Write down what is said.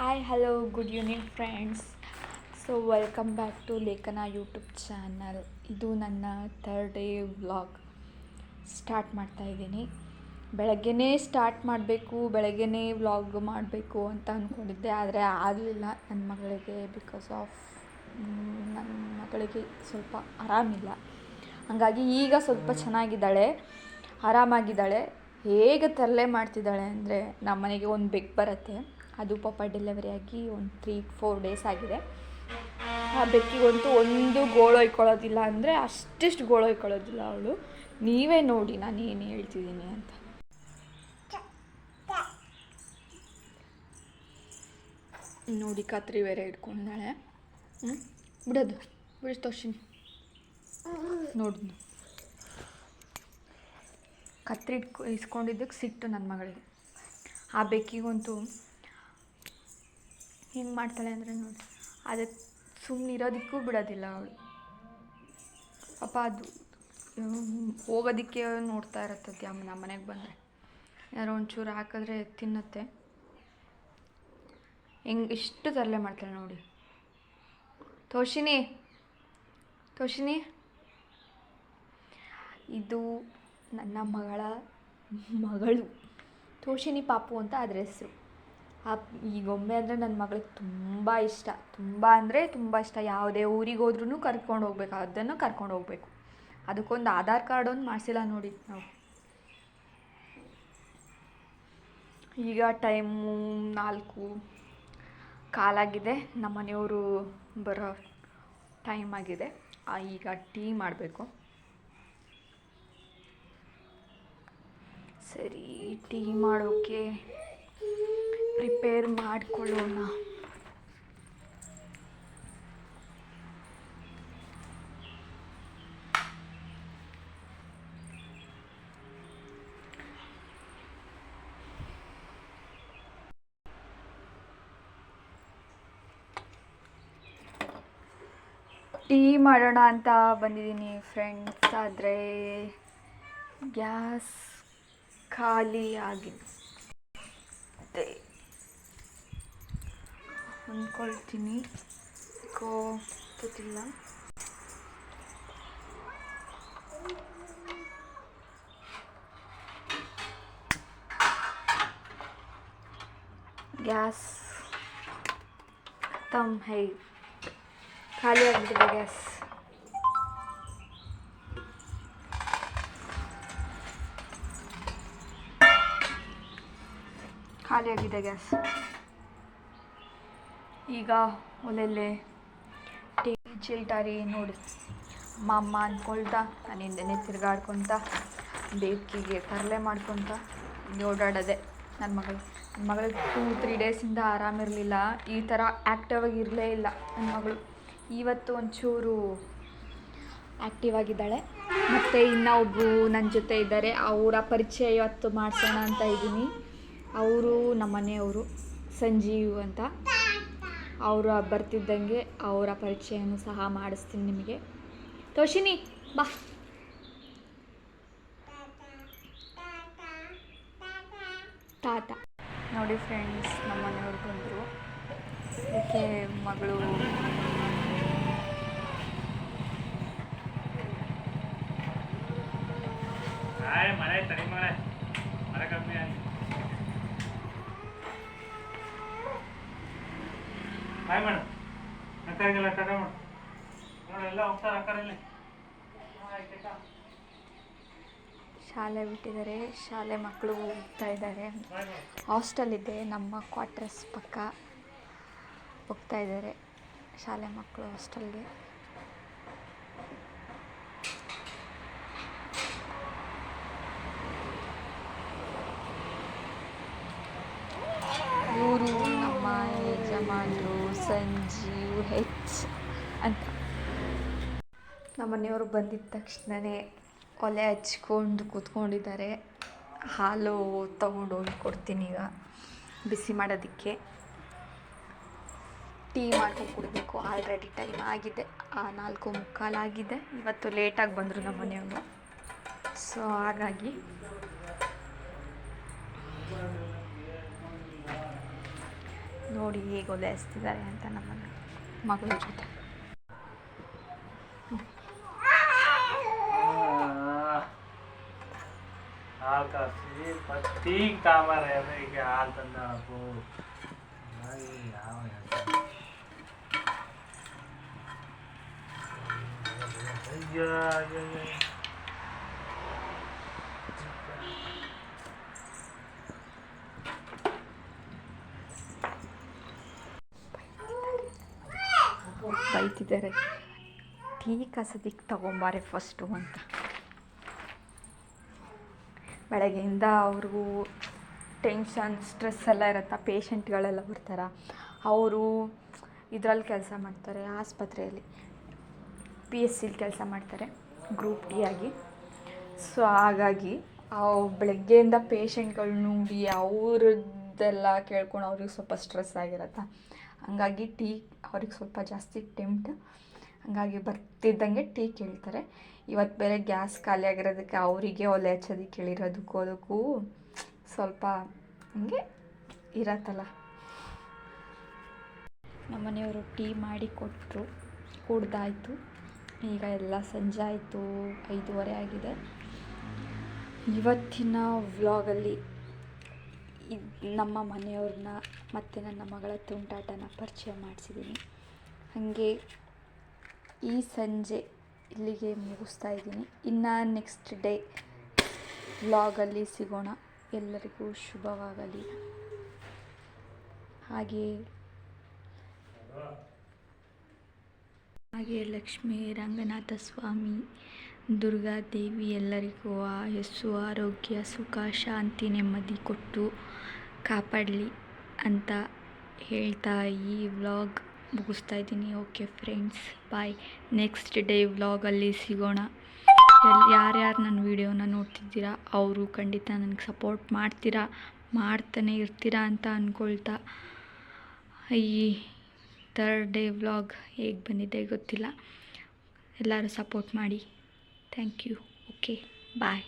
Hi hello good evening friends. So welcome back to Lekhana YouTube channel. ಇದು ನನ್ನ third day vlog start ಮಾಡ್ತಾಯಿದ್ದೀನಿ. ಬೆಳಗ್ಗೆನೇ start ಮಾಡಬೇಕು, ಬೆಳಗ್ಗೆನೇ ವ್ಲಾಗ್ ಮಾಡಬೇಕು ಅಂತ ಅಂದ್ಕೊಂಡಿದ್ದೆ, ಆದರೆ ಆಗಲಿಲ್ಲ ನನ್ನ ಮಗಳಿಗೆ. ಬಿಕಾಸ್ ಆಫ್ ನನ್ನ ಮಗಳಿಗೆ ಸ್ವಲ್ಪ ಆರಾಮಿಲ್ಲ. ಹಾಗಾಗಿ ಈಗ ಸ್ವಲ್ಪ ಚೆನ್ನಾಗಿದ್ದಾಳೆ, ಆರಾಮಾಗಿದ್ದಾಳೆ. ಹೇಗೆ ತರಲೆ ಮಾಡ್ತಿದ್ದಾಳೆ ಅಂದರೆ, ನಮ್ಮ ಮನೆಗೆ ಒಂದು ಬೆಕ್ಕು ಬರುತ್ತೆ. ಅದು ಪಾಪ ಡೆಲಿವರಿ ಆಗಿ ಒಂದು 3-4 ಡೇಸ್ ಆಗಿದೆ. ಆ ಬೆಕ್ಕಿಗಂತೂ ಒಂದು ಗೋಳೊಯ್ಕೊಳ್ಳೋದಿಲ್ಲ, ಅಂದರೆ ಅಷ್ಟಿಷ್ಟು ಗೋಳೊಯ್ಕೊಳ್ಳೋದಿಲ್ಲ ಅವಳು. ನೀವೇ ನೋಡಿ ನಾನು ಏನು ಹೇಳ್ತಿದ್ದೀನಿ ಅಂತ. ನೋಡಿ ಕತ್ರಿ ಬೇರೆ ಇಟ್ಕೊಂಡಾಳೆ. ಬಿಡು ತೋರ್ಸಿನಿ ನೋಡಿ. ಕತ್ರಿ ಇಸ್ಕೊಂಡಿದ್ದಕ್ಕೆ ಸಿಟ್ಟು ನನ್ನ ಮಗಳಿಗೆ. ಆ ಬೆಕ್ಕಿಗಂತೂ ಹೆಂಗೆ ಮಾಡ್ತಾಳೆ ಅಂದರೆ ನೋಡಿ, ಅದಕ್ಕೆ ಸುಮ್ಮನೆ ಇರೋದಕ್ಕೂ ಬಿಡೋದಿಲ್ಲ ಅವಳು. ಪಾಪ ಅದು ಹೋಗೋದಕ್ಕೆ ನೋಡ್ತಾ ಇರತ್ತದ. ನಮ್ಮ ಮನೆಗೆ ಬಂದರೆ ಯಾರೋ ಒಂಚೂರು ಹಾಕಿದ್ರೆ ತಿನ್ನುತ್ತೆ. ಹೆಂಗೆ ಇಷ್ಟು ತರಲೆ ಮಾಡ್ತಾಳೆ ನೋಡಿ. ತೋಷಿನಿ ಇದು ನನ್ನ ಮಗಳು ತೋಷಿನಿ ಪಾಪು ಅಂತ ಅದ್ರ ಹೆಸರು. ಈ ಗೊಂಬೆ ಅಂದರೆ ನನ್ನ ಮಗಳಿಗೆ ತುಂಬ ಇಷ್ಟ, ತುಂಬ ಅಂದರೆ ತುಂಬ ಇಷ್ಟ. ಯಾವುದೇ ಊರಿಗೆ ಹೋದ್ರೂ ಕರ್ಕೊಂಡು ಹೋಗ್ಬೇಕು, ಅದನ್ನು ಕರ್ಕೊಂಡು ಹೋಗ್ಬೇಕು. ಅದಕ್ಕೊಂದು ಆಧಾರ್ ಕಾರ್ಡ್ ಒಂದು ಮಾಡಿಸಿಲ್ಲ ನೋಡಿ ನಾವು. ಈಗ ಟೈಮು 4:15 ನಮ್ಮ ಮನೆಯವರು ಬರೋ ಟೈಮ್ ಆಗಿದೆ. ಈಗ ಟೀ ಮಾಡಬೇಕು. ಸರಿ, ಟೀ ಮಾಡೋಕ್ಕೆ ಪ್ರಿಪೇರ್ ಮಾಡಿಕೊಳ್ಳೋಣ. ಟೀ ಮಾಡೋಣ ಅಂತ ಬಂದಿದ್ದೀನಿ ಫ್ರೆಂಡ್ಸ್, ಆದರೆ ಗ್ಯಾಸ್ ಖಾಲಿ ಆಗಿದೆ ಅಂದ್ಕೊಳ್ತೀನಿ. ಗೊತ್ತಿಲ್ಲ. ಗ್ಯಾಸ್ ಖಾಲಿ ಆಗಿಬಿಟ್ಟಿದೆ ಗ್ಯಾಸ್. ಖಾಲಿಯಾಗಿದೆ ಗ್ಯಾಸ್. ಈಗ ಒಲೆಯಲ್ಲೇ ಟೀ ಚಿಲ್ಟಾರಿ ನೋಡಿ. ಅಮ್ಮ ಅಂದ್ಕೊಳ್ತಾ ನಾನು ಹಿಂದೆನೇ ತಿರುಗಾಡ್ಕೊತ ಬೇಕಿಗೆ ತರಲೆ ಮಾಡ್ಕೊತ ಓಡಾಡೋದೆ. ನನ್ನ ಮಗಳಿಗೆ 2-3 ಡೇಸಿಂದ ಆರಾಮಿರಲಿಲ್ಲ. ಈ ಥರ ಆ್ಯಕ್ಟಿವ್ ಆಗಿರಲೇ ಇಲ್ಲ ನನ್ನ ಮಗಳು. ಇವತ್ತು ಒಂಚೂರು ಆ್ಯಕ್ಟಿವ್ ಆಗಿದ್ದಾಳೆ. ಮತ್ತು ಇನ್ನೊಬ್ಬರು ನನ್ನ ಜೊತೆ ಇದ್ದಾರೆ, ಅವರ ಪರಿಚಯ ಇವತ್ತು ಮಾಡಿಸೋಣ ಅಂತ ಇದ್ದೀನಿ. ಅವರು ನಮ್ಮ ಮನೆಯವರು, ಸಂಜೀವ್ ಅಂತ. ಅವರು ಬರ್ತಿದ್ದಂಗೆ ಅವರ ಪರಿಚಯನೂ ಸಹ ಮಾಡಿಸ್ತೀನಿ ನಿಮಗೆ. ತೋಷಿನಿ ಬಾ. ತಾತ ನೋಡಿ ಫ್ರೆಂಡ್ಸ್, ನಮ್ಮ ಮನೆಯವ್ರು ಬಂದರು. ಅದಕ್ಕೆ ಮಗಳು ಹಾಯ್ ಮೇಡಮ್. ಅಕ್ಕರಿಗೆಲ್ಲ ಟಾಟಾ ಮಾಡು. ನೋಡಿ ಎಲ್ಲ ಹೋಗ್ತಾರೆ ಅಕ್ಕರಲ್ಲಿ. ಶಾಲೆ ಬಿಟ್ಟಿದ್ದಾರೆ, ಶಾಲೆ ಮಕ್ಕಳು ಹೋಗ್ತಾ ಇದ್ದಾರೆ. ಹಾಸ್ಟೆಲ್ ಇದೆ, ನಮ್ಮ ಕ್ವಾರ್ಟರ್ಸ್ ಪಕ್ಕ ಹೋಗ್ತಾ ಇದ್ದಾರೆ ಶಾಲೆ ಮಕ್ಕಳು ಹಾಸ್ಟೆಲ್ಗೆ. ಇವರು ನಮ್ಮ ಯಜಮಾನರು ಸಂಜೀವ್ ಅಂತ. ನಮ್ಮ ಮನೆಯವರು ಬಂದಿದ್ದ ತಕ್ಷಣವೇ ಒಲೆ ಹಚ್ಕೊಂಡು ಕೂತ್ಕೊಂಡಿದ್ದಾರೆ. ಹಾಲು ತೊಗೊಂಡೋಗಿ ಕೊಡ್ತೀನಿ ಈಗ ಬಿಸಿ ಮಾಡೋದಕ್ಕೆ. ಟೀ ಮಾಡ್ಕೊಂಡು ಕುಡಿಬೇಕು. ಆಲ್ರೆಡಿ ಟೈಮ್ ಆಗಿದೆ, 4:45 ಆಗಿದೆ. ಇವತ್ತು ಲೇಟಾಗಿ ಬಂದರು ನಮ್ಮ ಮನೆಯವರು. ಸೊ ಹಾಗಾಗಿ ನೋಡಿ ಹೇಗೆ ಓಲೈಸ್ತಿದ್ದಾರೆ ಅಂತ ನಮ್ಮನ್ನು ಮಗಳ ಜೊತೆ. ಹಾಲು ಕಾಸಿ ಪತ್ತೀಗ ತಾಂಬಾರ ಈಗ ಹಾಲು ತಂದ ಹಾಕು ಯಾವ ಅಯ್ಯೋ ಅಯ್ಯೋ ಬೈತಿದ್ದಾರೆ, ಟೀ ಕಸದಿಕ್ಕೆ ತಗೊಂಬಾರೆ ಫಸ್ಟು ಅಂತ. ಬೆಳಗ್ಗೆಯಿಂದ ಅವ್ರಿಗೂ ಟೆನ್ಷನ್ ಸ್ಟ್ರೆಸ್ ಎಲ್ಲ ಇರುತ್ತೆ. ಪೇಷಂಟ್ಗಳೆಲ್ಲ ಬರ್ತಾರೆ, ಅವರು ಇದರಲ್ಲಿ ಕೆಲಸ ಮಾಡ್ತಾರೆ, ಆಸ್ಪತ್ರೆಯಲ್ಲಿ PSCಲಿ ಕೆಲಸ ಮಾಡ್ತಾರೆ ಗ್ರೂಪ್ ಡಿ ಆಗಿ. ಸೊ ಹಾಗಾಗಿ ಬೆಳಗ್ಗೆಯಿಂದ ಪೇಷಂಟ್ಗಳು ನೋಡಿ ಅವ್ರದ್ದೆಲ್ಲ ಕೇಳ್ಕೊಂಡು ಅವ್ರಿಗೆ ಸ್ವಲ್ಪ ಸ್ಟ್ರೆಸ್ ಆಗಿರತ್ತೆ. ಹಂಗಾಗಿ ಟೀ ಅವ್ರಿಗೆ ಸ್ವಲ್ಪ ಜಾಸ್ತಿ ಟೆಂಪ್ಟ್. ಹಂಗಾಗಿ ಬರ್ತಿದ್ದಂಗೆ ಟೀ ಕೇಳ್ತಾರೆ. ಇವತ್ತು ಬೇರೆ ಗ್ಯಾಸ್ ಖಾಲಿ ಆಗಿರೋದಕ್ಕೆ ಅವರಿಗೆ ಒಲೆ ಹಚ್ಚೋದಕ್ಕೆ ಕೇಳಿರೋದಕ್ಕೂ ಅದಕ್ಕೂ ಸ್ವಲ್ಪ ಹಂಗೆ ಇರತ್ತಲ್ಲ. ನಮ್ಮನೆಯವರು ಟೀ ಮಾಡಿ ಕೊಟ್ಟರು, ಕುಡ್ದಾಯಿತು. ಈಗ ಎಲ್ಲ ಸಂಜೆ ಆಯಿತು, 5:30 ಆಗಿದೆ. ಇವತ್ತಿನ ವ್ಲಾಗಲ್ಲಿ ನಮ್ಮ ಮನೆಯವ್ರನ್ನ ಮತ್ತು ನನ್ನ ಮಗಳ ತುಂಟಾಟನ ಪರಿಚಯ ಮಾಡಿಸಿದ್ದೀನಿ. ಹಾಗೆ ಈ ಸಂಜೆ ಇಲ್ಲಿಗೆ ಮುಗಿಸ್ತಾ ಇದ್ದೀನಿ. ಇನ್ನು ನೆಕ್ಸ್ಟ್ ಡೇ ವ್ಲಾಗಲ್ಲಿ ಸಿಗೋಣ. ಎಲ್ಲರಿಗೂ ಶುಭವಾಗಲಿ. ಹಾಗೆ ಲಕ್ಷ್ಮೀ ರಂಗನಾಥ ಸ್ವಾಮಿ, ದುರ್ಗಾದೇವಿ ಎಲ್ಲರಿಗೂ ಆಯಸ್ಸು, ಆರೋಗ್ಯ, ಸುಖ, ಶಾಂತಿ, ನೆಮ್ಮದಿ ಕೊಟ್ಟು ಕಾಪಾಡಲಿ ಅಂತ ಹೇಳ್ತಾ ಈ ವ್ಲಾಗ್ ಮುಗಿಸ್ತಾ ಇದ್ದೀನಿ. ಓಕೆ ಫ್ರೆಂಡ್ಸ್, ಬಾಯ್. ನೆಕ್ಸ್ಟ್ ಡೇ ವ್ಲಾಗಲ್ಲಿ ಸಿಗೋಣ. ಯಾರ್ಯಾರು ನನ್ನ ವೀಡಿಯೋನ ನೋಡ್ತಿದ್ದೀರಾ ಅವರು ಖಂಡಿತ ನನಗೆ ಸಪೋರ್ಟ್ ಮಾಡ್ತಾನೆ ಇರ್ತೀರಾ ಅಂತ ಅಂದ್ಕೊಳ್ತಾ, ಈ 3rd ಡೇ ವ್ಲಾಗ್ ಹೇಗೆ ಬಂದಿದೆ ಗೊತ್ತಿಲ್ಲ. ಎಲ್ಲರೂ ಸಪೋರ್ಟ್ ಮಾಡಿ. Thank you. Okay bye.